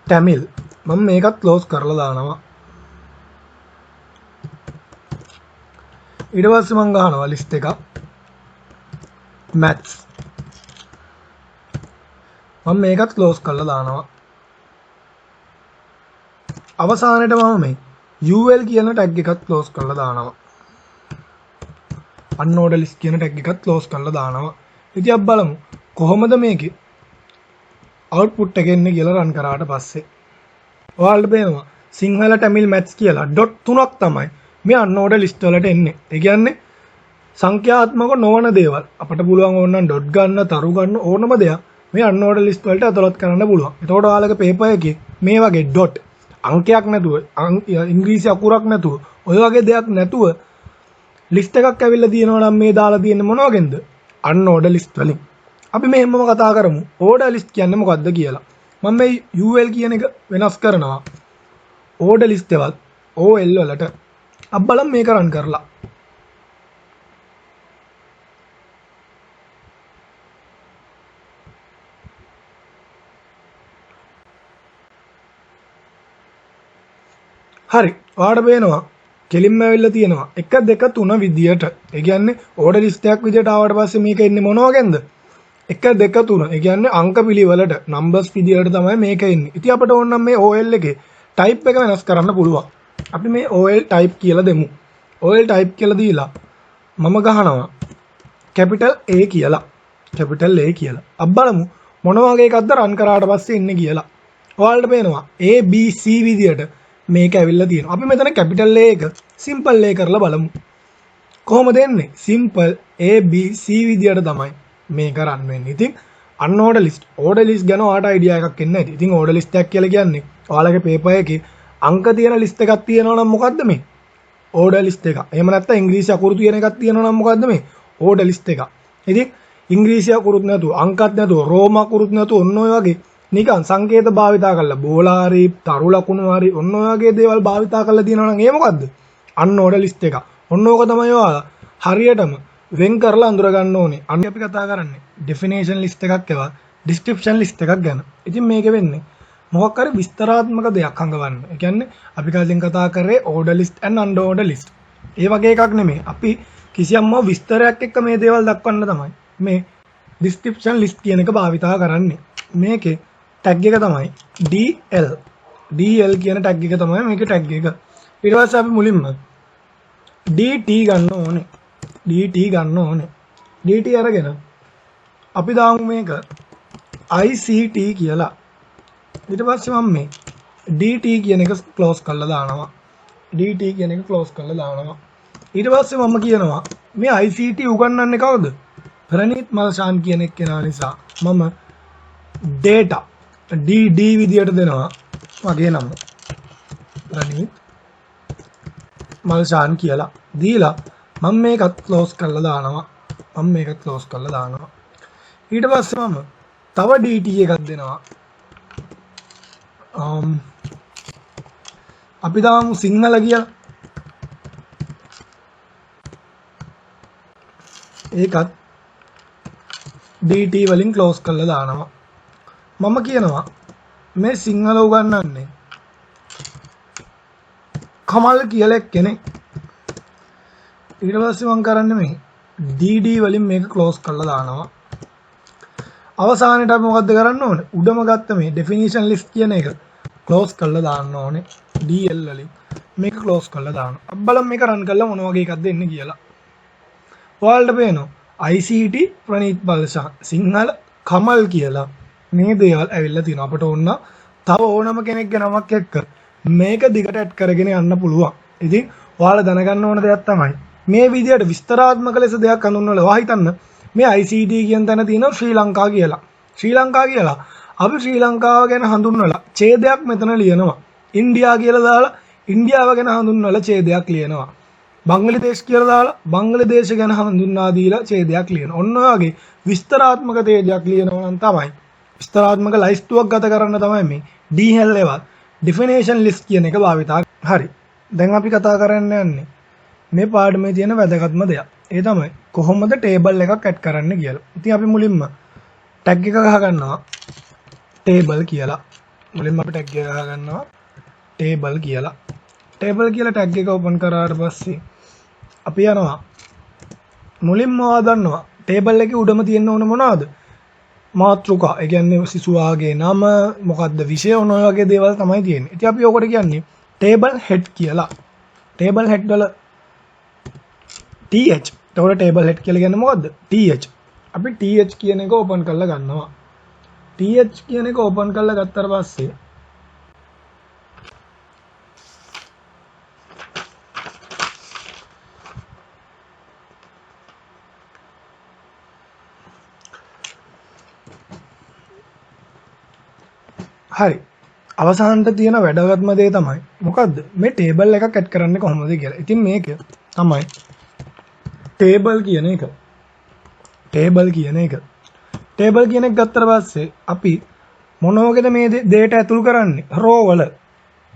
tamil. මම මේකත් close කරලා දානවා. ඊට පස්සේ මම ගහනවා list එකක්. maths. මම මේකත් close කරලා දානවා. අවසානයේට මම මේ ul කියන tag එකත් close කරලා දානවා. unorder list කියන tag එකත් close කරලා දානවා. ඉතින් අපි බලමු කොහොමද මේකේ output එක එන්නේ කියලා run කරාට පස්සේ. ඔයාලට පේනවා සිංහල tamil maths කියලා dot 3ක් තමයි මේ unorder list වලට එන්නේ. ඒ කියන්නේ සංඛ්‍යාත්මක නොවන දේවල්. අපිට පුළුවන් ඕනනම් dot ගන්න, තරු ගන්න ඕනම දෙයක් මේ unorder list වලට ඇතුළත් කරන්න පුළුවන්. එතකොට ඔයාලගේ paper එකේ මේ වගේ dot අංකයක් නැතුව ඉංග්‍රීසි අකුරක් නැතුව ඔය වගේ දෙයක් නැතුව ලිස්ට් එකක් ඇවිල්ලා තියෙනවා නම් මේ දාලා තියෙන්නේ මොන වගේන්ද? unorder list වලින්. අපි මෙහෙමම කතා කරමු order list කියන්නේ මොකද්ද කියලා. මම මේ ul කියන එක වෙනස් කරනවා order list එකවත් ol වලට. අපි බලමු මේක රන් කරලා. හරි. ඔයාලට පේනවා කෙලින්ම ඇවිල්ලා තියෙනවා 1 2 3 විදියට. ඒ කියන්නේ ඕඩර් ලිස්ට් එකක් විදියට ආවට පස්සේ මේක එන්නේ මොන වගේන්ද? 1 2 3. ඒ කියන්නේ අංක පිළිවෙලට නම්බර්ස් විදියට තමයි මේක එන්නේ. ඉතින් අපිට ඕන නම් මේ OL එකේ ටයිප් එක වෙනස් කරන්න පුළුවන්. අපි මේ OL ටයිප් කියලා දෙමු. OL ටයිප් කියලා දීලා මම ගහනවා කැපිටල් A කියලා. කැපිටල් A කියලා. අපි බලමු මොන වගේ එකක්ද රන් කරාට පස්සේ ඉන්නේ කියලා. ඔයාලට පේනවා A B C විදියට මේක ඇවිල්ලා තියෙනවා. අපි මෙතන කැපිටල් A එක සිම්පල් A කරලා බලමු. කොහොමද එන්නේ? සිම්පල් A B C විදියට තමයි මේක රන් වෙන්නේ. ඉතින් අන්ෝඩර් ලිස්ට් ඕඩර් ලිස්ට් ගැන ඔයාලට අයිඩියා එකක් එන්නේ නැති. ඉතින් ඕඩර් ලිස්ට් එකක් කියලා කියන්නේ ඔයාලගේ පේපර් එකේ අංක තියෙන ලිස්ට් එකක් තියෙනවා නම් මොකද්ද මේ? ඕඩර් ලිස්ට් එක. එහෙම නැත්නම් ඉංග්‍රීසි අකුරු තියෙන එකක් තියෙනවා නම් මොකද්ද මේ? ඕඩර් ලිස්ට් එක. ඉතින් ඉංග්‍රීසි අකුරුත් නැතුව අංකත් නැතුව රෝම අකුරුත් නැතුව ඔන්න ඔය වගේ නිකන් සංකේත භාවිතා කරලා බෝලාරි තරු ලකුණු හරි ඔන්න ඔය වගේ දේවල් භාවිතා කරලා තියෙනවා නම් ඒ මොකද්ද? අන්ෝඩර් ලිස්ට් එක. ඔන්න ඕක තමයි ඔයාලා හරියටම වෙන් කරලා අඳුර ගන්න ඕනේ. අන්න අපි කතා කරන්නේ ඩෙෆිනේෂන් ලිස්ට් එකක් ඒවා ඩිස්ක්‍රිප්ෂන් ලිස්ට් එකක් ගැන. ඉතින් මේක වෙන්නේ මොකක් හරි විස්තරාත්මක දෙයක් හංගවන්න. ඒ කියන්නේ අපි කලින් කතා කරේ ඕඩර් ලිස්ට් and අන්ෝඩර් ලිස්ට්. ඒ වගේ එකක් නෙමෙයි. අපි කිසියම්ම විස්තරයක් එක්ක මේ දේවල් දක්වන්න තමයි මේ ඩිස්ක්‍රිප්ෂන් ලිස්ට් කියන එක භාවිතා කරන්නේ. මේකේ ටැග් එක තමයි DL. DL කියන ටැග් එක තමයි මේකේ ටැග් එක. ඊට පස්සේ අපි මුලින්ම DT ගන්න ඕනේ. DT ගන්න ඕනේ. DT අරගෙන අපි දාමු මේක ICT කියලා. ඊට පස්සේ මම මේ DT කියන එක ක්ලෝස් කරලා දානවා. DT කියන එක ක්ලෝස් කරලා දානවා. ඊට පස්සේ මම කියනවා මේ ICT උගන්වන්නේ කවුද? ප්‍රනීත් මල්ෂාන් කියන එක්කෙනා නිසා මම data DD විදියට දෙනවා මගේ නම. ප්‍රනීත් මල්ෂාන් කියලා දීලා මම මේකත් ක්ලෝස් කරලා දානවා. ඊට පස්සේ මම තව DT එකක් දෙනවා. අපි දාමු සිංහල කියලා. ඒකත් DT වලින් ක්ලෝස් කරලා දානවා. මම කියනවා මේ සිංහල උගන්වන්නේ කමල් කියලා කෙනෙක්. ඊට පස්සේ මම කරන්නේ මේ DD වලින් මේක ක්ලෝස් කරලා දානවා. අවසානයේට අපි මොකද්ද කරන්න ඕනේ? උඩම ගත්ත මේ ඩෙෆිනිෂන් ලිස්ට් කියන එක ක්ලෝස් කරලා දාන්න ඕනේ. DL වලින් මේක ක්ලෝස් කරලා දානවා. අපි බලමු මේක රන් කරලා මොන වගේ එකක්ද එන්නේ කියලා. ඔයාලට පේනවා ICT ප්‍රනීත් මල්ෂාන් සිංහල කමල් කියලා මේ දේවල් ඇවිල්ලා තියෙනවා. අපට ඕන තව ඕනම කෙනෙක්ගේ නමක් එක්ක මේක දිගට ඇඩ් කරගෙන යන්න පුළුවන්. ඉතින් ඔයාලා දැනගන්න ඕන දෙයක් තමයි මේ විදියට විස්තරාත්මක ලෙස දෙයක් හඳුන්වලා ඔයා හිතන්න මේ ICT කියන තැන තියෙනවා ශ්‍රී ලංකා කියලා. ශ්‍රී ලංකා කියලා අපි ශ්‍රී ලංකාව ගැන හඳුන්වලා ඡේදයක් මෙතන ලියනවා. ඉන්දියා කියලා දාලා ඉන්දියාව ගැන හඳුන්වලා ඡේදයක් ලියනවා. බංග්ලාදේශ කියලා දාලා බංග්ලාදේශ ගැන හඳුන්වා දීලා ඡේදයක් ලියනවා. ඔන්න ඔය වගේ විස්තරාත්මක ඡේදයක් ලියනවා නම් තමයි විස්තරාත්මක ලයිස්තුවක් ගත කරන්න තමයි මේ DL ඒවත් ඩෙෆිනේෂන් ලිස්ට් කියන එක භාවිතා. හරි. දැන් අපි කතා කරන්න යන්නේ මේ පාඩමේ තියෙන වැදගත්ම දෙයක්. ඒ තමයි කොහොමද ටේබල් එකක් ඇඩ් කරන්න කියලා. ඉතින් අපි මුලින්ම ටැග් එක ගහගන්නවා ටේබල් කියලා. මුලින්ම අපි ටැග් එක ගහගන්නවා ටේබල් කියලා. ටේබල් කියලා ටැග් එක ඕපන් කරාට පස්සේ අපි යනවා මුලින්ම ආදන්නවා ටේබල් එකේ උඩම තියෙන ඕන මොනවද? මාතෘකා. ඒ කියන්නේ සිසුවාගේ නම මොකද්ද විෂය ඔන ඔය වගේ දේවල් තමයි තියෙන්නේ. ඉතින් අපි ඔකට කියන්නේ ටේබල් හෙඩ් කියලා. ටේබල් හෙඩ් වල TH. එතකොට ටේබල් හෙඩ් කියලා කියන්නේ මොකද්ද? TH. අපි TH කියන එක ඕපන් කරලා ගන්නවා. TH කියන එක ඕපන් කරලා ගත්තාට පස්සේ හරි. අවසානට තියෙන වැදගත්ම දේ තමයි මොකද්ද? මේ ටේබල් එකක් ඇඩ් කරන්නේ කොහොමද කියලා. ඉතින් මේක තමයි ටේබල් කියන එක. ටේබල් කියන එක ගත්තට පස්සේ අපි මොන වගේද මේ data ඇතුල් කරන්නේ? රෝ වල.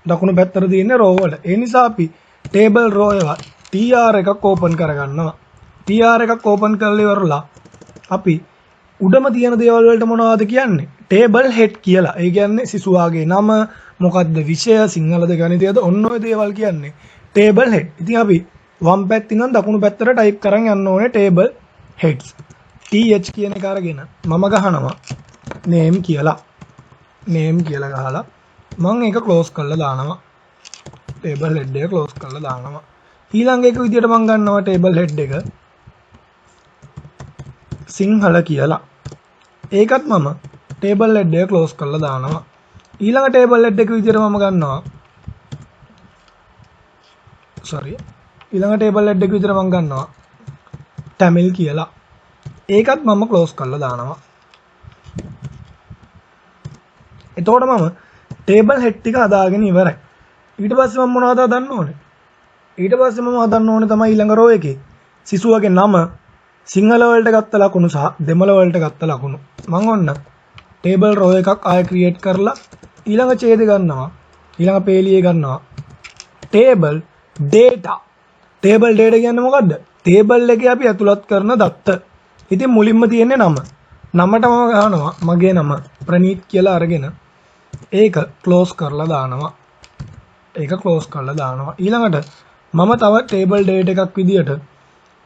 දකුණු පැත්තට තියෙන රෝ වල. ඒ නිසා අපි ටේබල් රෝ ඒවා TR එකක් ඕපන් කරගන්නවා. TR එකක් ඕපන් කරලා ඉවරලා අපි උඩම තියෙන දේවල් වලට මොනවද කියන්නේ? ටේබල් හෙඩ් කියලා. ඒ කියන්නේ සිසුවාගේ නම, මොකද්ද විෂය සිංහලද ගණිතයද ඔන්න ඔය දේවල් කියන්නේ ටේබල් හෙඩ්. ඉතින් අපි වම් පැත්තෙන් ඉඳන් දකුණු පැත්තට ටයිප් කරන් යන්න ඕනේ ටේබල් හෙඩ්ස්. TH කියන එක අරගෙන මම ගහනවා name කියලා. name කියලා ගහලා මම ඒක ක්ලෝස් කරලා දානවා. ටේබල් හෙඩ් එක ක්ලෝස් කරලා දානවා. ඊළඟ එක විදියට මම ගන්නවා ටේබල් හෙඩ් එක සිංහල කියලා. ඒකත් මම ටේබල් හෙඩ් එක ක්ලෝස් කරලා දානවා. ඊළඟ ටේබල් හෙඩ් එක විදියට මම ගන්නවා ඊළඟ ටේබල් හෙඩ් එක විදියට මම ගන්නවා tamil කියලා. ඒකත් මම ක්ලෝස් කරලා දානවා. එතකොට මම ටේබල් හෙඩ් ටික හදාගෙන ඉවරයි. ඊට පස්සේ මම මොනවද හදන්න ඕනේ? ඊට පස්සේ මම හදන්න ඕනේ තමයි ඊළඟ රෝ එකේ සිසුවගේ නම සිංහල වලට ගත්ත ලකුණු සහ දෙමළ වලට ගත්ත ලකුණු. මම ඔන්න ටේබල් රෝ එකක් ආයෙ ක්‍රියේට් කරලා ඊළඟ ඡේද ගන්නවා. ඊළඟ පේලියේ ගන්නවා. Table data. ටේබල් data කියන්නේ මොකද්ද? ටේබල් එකේ අපි ඇතුළත් කරන දත්ත. ඉතින් මුලින්ම තියෙන්නේ නම. නමට මම ගහනවා මගේ නම ප්‍රනීත් කියලා අරගෙන ඒක ක්ලෝස් කරලා දානවා. ඊළඟට මම තව ටේබල් data එකක් විදියට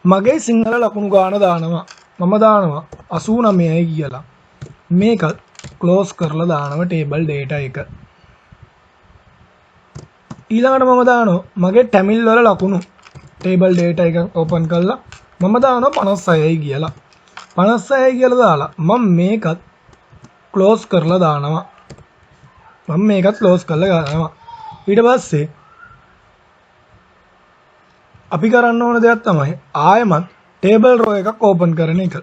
මගේ සිංහල ලකුණු ගාන දානවා. මම දානවා 89යි කියලා. මේක ක්ලෝස් කරලා දානවා ටේබල් data එක. ඊළඟට මම දානවා මගේ tamil වල ලකුණු ටේබල් data එක ඕපන් කරලා මම දානවා 56යි කියලා. 56යි කියලා දාලා මම මේකත් ක්ලෝස් කරලා දානවා. ඊට පස්සේ අපි කරන්න ඕන දෙයක් තමයි ආයෙමත් ටේබල් රෝ එකක් ඕපන් කරන එක.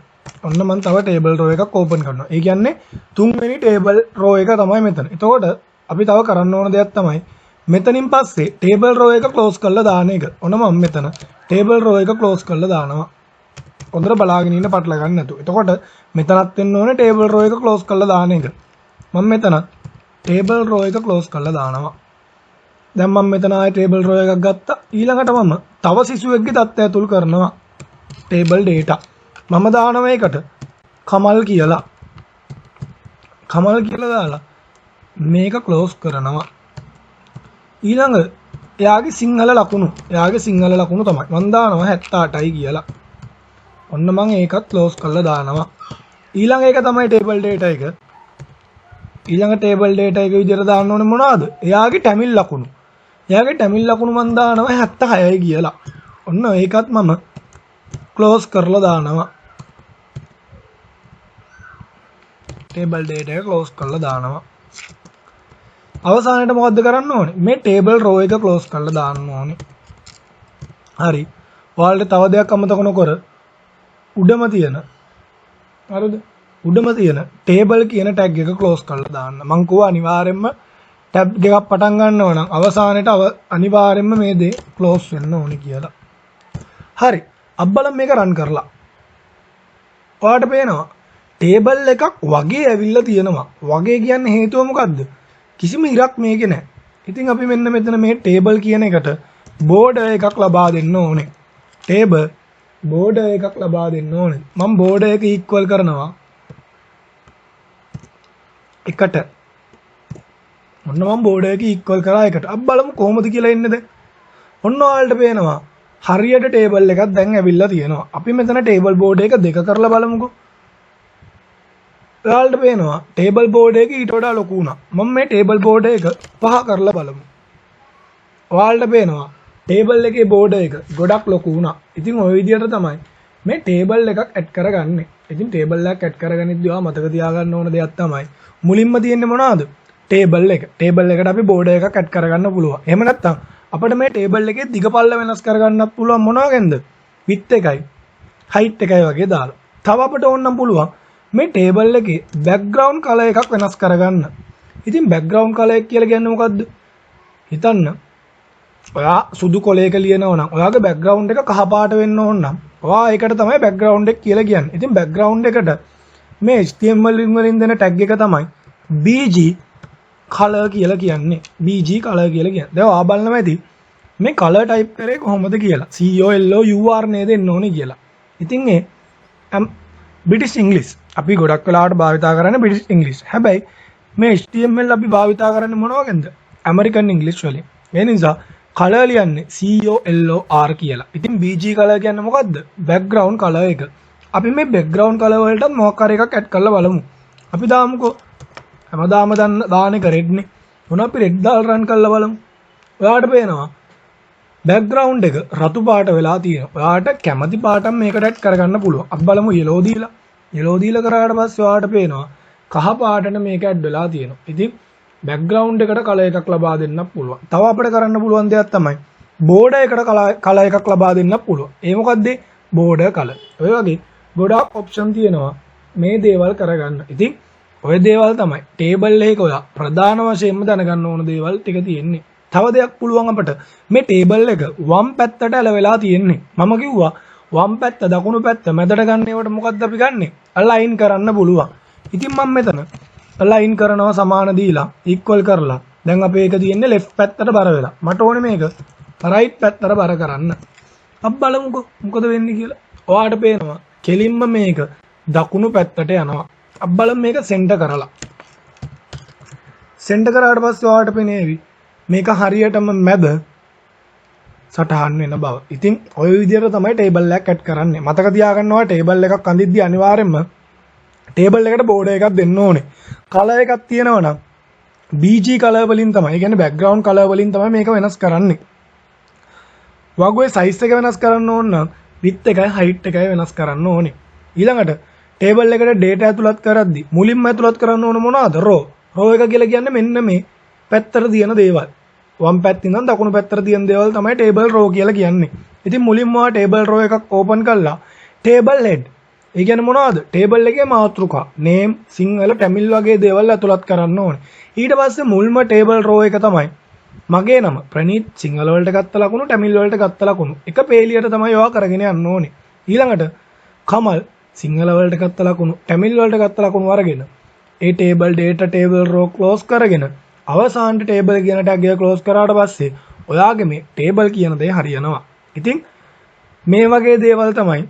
ඔන්න මම තව ටේබල් රෝ එකක් ඕපන් කරනවා. ඒ කියන්නේ තුන්වෙනි ටේබල් රෝ එක තමයි මෙතන. එතකොට අපි තව කරන්න ඕන දෙයක් තමයි මෙතනින් පස්සේ ටේබල් රෝ එක ක්ලෝස් කරලා දාන එක. ඔන්න මම මෙතන ටේබල් රෝ එක ක්ලෝස් කරලා දානවා. හොඳට බලාගෙන ඉන්න පටල ගන්න නැතුව. එතකොට මෙතනත් වෙන්න ඕනේ ටේබල් රෝ එක ක්ලෝස් කරලා දාන එක. මම මෙතනත් ටේබල් රෝ එක ක්ලෝස් කරලා දානවා. දැන් මම මෙතන ආයේ ටේබල් රෝ එකක් ගත්තා. ඊළඟට මම තව සිසුවෙක්ගේ தත්ත්වය ඇතුල් කරනවා. Table data. මම දානවා ඒකට කමල් කියලා. දාලා මේක ක්ලෝස් කරනවා. ඊළඟ එයාගේ සිංහල ලකුණු තමයි. මම දානවා 78යි කියලා. ඔන්න මම ඒකත් ක්ලෝස් කරලා දානවා. ඊළඟ එක තමයි ටේබල් data එක. ඊළඟ ටේබල් data එක විදිහට දාන්න ඕනේ මොනවද? එයාගේ tamil ලකුණු. මම දානවා 76යි කියලා. ඔන්න ඒකත් මම ක්ලෝස් කරලා දානවා. ටේබල් data එක ක්ලෝස් කරලා දානවා. අවසානයේ මොකද්ද කරන්න ඕනේ? මේ ටේබල් රෝ එක ක්ලෝස් කරලා දාන්න ඕනේ. හරි. ඔයාලට තව දෙයක් අමතක නොකර උඩම තියෙන ටේබල් කියන ටැග් එක ක්ලෝස් කරලා දාන්න. මං කිව්වා අනිවාර්යෙන්ම ටැබ් දෙකක් පටන් ගන්නව නම් අවසානයේට අනිවාර්යෙන්ම මේ දේ ක්ලෝස් වෙන්න ඕනේ කියලා. හරි. අබ්බලම් මේක රන් කරලා. ඔයාලට පේනවා ටේබල් එකක් වගේ ඇවිල්ලා තියෙනවා. වගේ කියන්නේ හේතුව මොකද්ද? කිසිම ඉරක් මේකේ නැහැ. ඉතින් අපි මෙන්න මෙතන මේ ටේබල් කියන එකට බෝඩර් එකක් ලබා දෙන්න ඕනේ. බෝඩර් එකක් ලබා දෙන්න ඕනේ. මම බෝඩර් එක ඉක්වල් කරනවා එකට. ඔන්න මම බෝඩර් එක ඉක්වල් කරා එකට. අපි බලමු කොහොමද කියලා එන්නේ දැන්. ඔන්න ඔයාලට පේනවා හරියට ටේබල් එකක් දැන් ඇවිල්ලා තියෙනවා. අපි මෙතන ටේබල් බෝඩ් එක දෙක කරලා බලමුකෝ. ඔයාලට පේනවා ටේබල් බෝඩ් එක ඊට වඩා ලොකු වුණා. මම මේ ටේබල් බෝඩ් එක 5 කරලා බලමු. ඔයාලට පේනවා ටේබල් එකේ බෝඩ් එක ගොඩක් ලොකු වුණා. ඉතින් ওই විදිහට තමයි මේ ටේබල් එකක් ඇඩ් කරගන්නේ. ඉතින් ටේබල් එකක් ඇඩ් කරගනිද්දී ඔයා මතක තියාගන්න ඕන දෙයක් තමයි මුලින්ම තියෙන්නේ මොනවද? ටේබල් එක. ටේබල් එකට අපි බෝඩ් එකක් ඇඩ් කරගන්න පුළුවන්. එහෙම නැත්නම් අපිට මේ ටේබල් එකේ දිගපල්ල වෙනස් කරගන්නත් පුළුවන් මොනවාගෙන්ද? width එකයි height එකයි වගේ දාලා. තව අපිට ඕනනම් පුළුවන් මේ ටේබල් එකේ background color එකක් වෙනස් කරගන්න. ඉතින් background color එක කියලා කියන්නේ මොකද්ද? හිතන්න. ඔයා සුදු කොලයක ලියනවා නම් ඔයාගේ background එක කහ පාට වෙන්න ඕන නම් ඔයා ඒකට තමයි background එක කියලා කියන්නේ. ඉතින් background එකට මේ HTML වලින් දෙන tag එක තමයි BG color කියලා කියන්නේ. BG color කියලා කියන්නේ. දැන් ඔයා බලන්න ඇති මේ color type කරේ කොහොමද කියලා. COLOUR නේද එන්න ඕනේ කියලා. ඉතින් ඒ British English අපි ගොඩක් වෙලාවට භාවිතා කරන්නේ British English. හැබැයි මේ HTML අපි භාවිතා කරන්නේ මොනවා වගේද? ඇමරිකන් ඉංග්‍රීසි වලින්. ඒ නිසා කලර් ලියන්නේ COLOR කියලා. ඉතින් BG කලර් කියන්නේ මොකද්ද? බෑග්ග්‍රවුන්ඩ් කලර් එක. අපි මේ බෑග්ග්‍රවුන්ඩ් කලර් වලට මොකක් හරි එකක් ඇඩ් කරලා බලමු. අපි දාමුකෝ හැමදාම දාන එක රෙඩ් නේ. මොන අපි රෙඩ් දාලා රන් කරලා බලමු. ඔයාලට පේනවා බෑග්ග්‍රවුන්ඩ් එක රතු පාට වෙලා තියෙනවා. ඔයාලට කැමති පාටක් මේකට ඇඩ් කරගන්න පුළුවන්. අපි බලමු yellow දීලා. yellow දීලා කරාට පස්සේ ඔයාලට පේනවා කහ පාටට මේක ඇඩ් වෙලා තියෙනවා. ඉතින් බෑග්ග්‍රවුන්ඩ් එකට කලර් එකක් ලබා දෙන්නත් පුළුවන්. තව අපිට කරන්න පුළුවන් දෙයක් තමයි බෝඩර් එකට කලර් එකක් ලබා දෙන්නත් පුළුවන්. ඒ මොකද්ද? Border colour. ඔය වගේ ගොඩාක් ඔප්ෂන් තියෙනවා මේ දේවල් කරගන්න. ඉතින් ඔය දේවල් තමයි ටේබල් එකක ඔයා ප්‍රධාන වශයෙන්ම දැනගන්න ඕන දේවල් ටික තියෙන්නේ. තව දෙයක් පුළුවන් අපිට මේ ටේබල් එක වම් පැත්තට ඇලවෙලා තියෙන්නේ. මම කිව්වා වම් පැත්ත දකුණු පැත්ත මැදට ගන්න ඒවට මොකද්ද අපි ගන්නෙ? අලයින් කරන්න පුළුවන්. ඉතින් මම මෙතන අලයින් කරනවා සමාන දීලා ඉක්වල් කරලා. දැන් අපේ එක තියෙන්නේ ලෙෆ්ට් පැත්තට බර වෙලා. මට ඕනේ මේක රයිට් පැත්තට බර කරන්න. අපි බලමුකෝ මොකද වෙන්නේ කියලා. ඔයාලට පේනවා කෙලින්ම මේක දකුණු පැත්තට යනවා. අපි බලමු මේක සෙන්ටර් කරලා. සෙන්ටර් කරාට පස්සේ ඔයාලට පේනේවි මේක හරියටම මැද සටහන් වෙන බව. ඉතින් ඔය විදිහට තමයි ටේබල් එකක් ඇඩ් කරන්නේ. මතක තියාගන්නවා ටේබල් එකක් අඳිද්දී අනිවාර්යයෙන්ම ටේබල් එකට බෝඩර් එකක් දෙන්න ඕනේ. කලර් එකක් තියෙනවා නම් BG කලර් වලින් තමයි. ඒ කියන්නේ බෑග්ග්‍රවුන්ඩ් කලර් වලින් තමයි මේක වෙනස් කරන්නේ. වගුවේ සයිස් එක වෙනස් කරන්න ඕන නම් width එකයි height එකයි වෙනස් කරන්න ඕනේ. ඊළඟට ටේබල් එකට data ඇතුළත් කරද්දී මුලින්ම ඇතුළත් කරන්න ඕන මොනවද? row එක කියලා කියන්නේ මෙන්න මේ පැත්තට තියෙන දේවල්. වම් පැත්තේ ඉඳන් දකුණු පැත්තට තියෙන දේවල් තමයි ටේබල් row කියලා කියන්නේ. ඉතින් මුලින්ම ඔයා ටේබල් row එකක් ඕපන් කළා. Table head. ඒ කියන්නේ මොනවද? ටේබල් එකේ මාතෘකා, name, සිංහල, තමිල් වගේ දේවල් ඇතුළත් කරන්න ඕනේ. ඊට පස්සේ මුල්ම ටේබල් row එක තමයි මගේ නම ප්‍රනීත් සිංහල වලට ගත්ත ලකුණු, තමිල් වලට ගත්ත ලකුණු. එක පේලියට තමයි ඔයා කරගෙන යන්න ඕනේ. ඊළඟට කමල් සිංහල වලට ගත්ත ලකුණු, තමිල් වලට ගත්ත ලකුණු අරගෙන ඒ table data table row close කරගෙන අවසානට ටේබල් කියන ටැග් එක ක්ලෝස් කරාට පස්සේ ඔයාගේ මේ ටේබල් කියන දේ හරියනවා. ඉතින් මේ වගේ දේවල් තමයි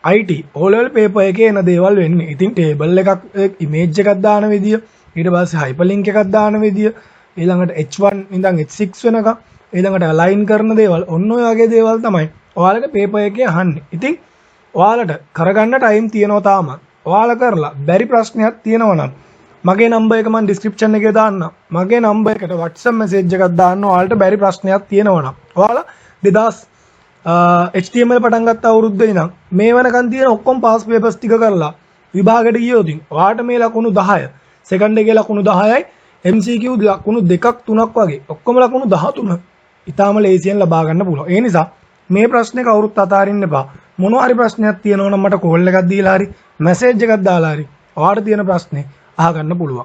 IT O level paper එකේ එන දේවල් වෙන්නේ. ඉතින් ටේබල් එකක් ඉමේජ් එකක් දාන විදිය, ඊට පස්සේ හයිපර්ලින්ක් එකක් දාන විදිය, ඊළඟට H1 ඉඳන් H6 වෙනකම් ඊළඟට අලයින් කරන දේවල් ඔන්න ඔය වගේ දේවල් තමයි ඔයාලගේ පේපර් එකේ අහන්නේ. ඉතින් ඔයාලට කරගන්න ටයිම් තියෙනවා තාම. ඔයාලා කරලා බැරි ප්‍රශ්නයක් තියෙනවා නම් මගේ නම්බර් එක මම ඩිස්ක්‍රිප්ෂන් එකේ දාන්නම්. මගේ නම්බර් එකට WhatsApp මැසේජ් එකක් දාන්න ඔයාලට බැරි ප්‍රශ්නයක් තියෙනවා නම්. ඔයාලා 2000 HTML පටන් ගත්ත අවුරුද්දේ ඉඳන් මේ වෙනකන් තියෙන ඔක්කොම පාස් පේපර්ස් ටික කරලා විභාගෙට ගියොත් ඔයාලට මේ ලකුණු 10, සෙකන්ඩ් එකේ ලකුණු 10යි, MCQ ලකුණු 2ක් 3ක් වගේ ඔක්කොම ලකුණු 13. ඊටාම ලේසියෙන් ලබා ගන්න පුළුවන්. ඒ නිසා මේ ප්‍රශ්නේ කවුරුත් අතාරින්න එපා. මොනවා හරි ප්‍රශ්නයක් තියෙනවා නම් මට කෝල් එකක් දීලා හරි මැසේජ් එකක් දාලා හරි ඔයාලට තියෙන ප්‍රශ්නේ අහගන්න පුළුවන්.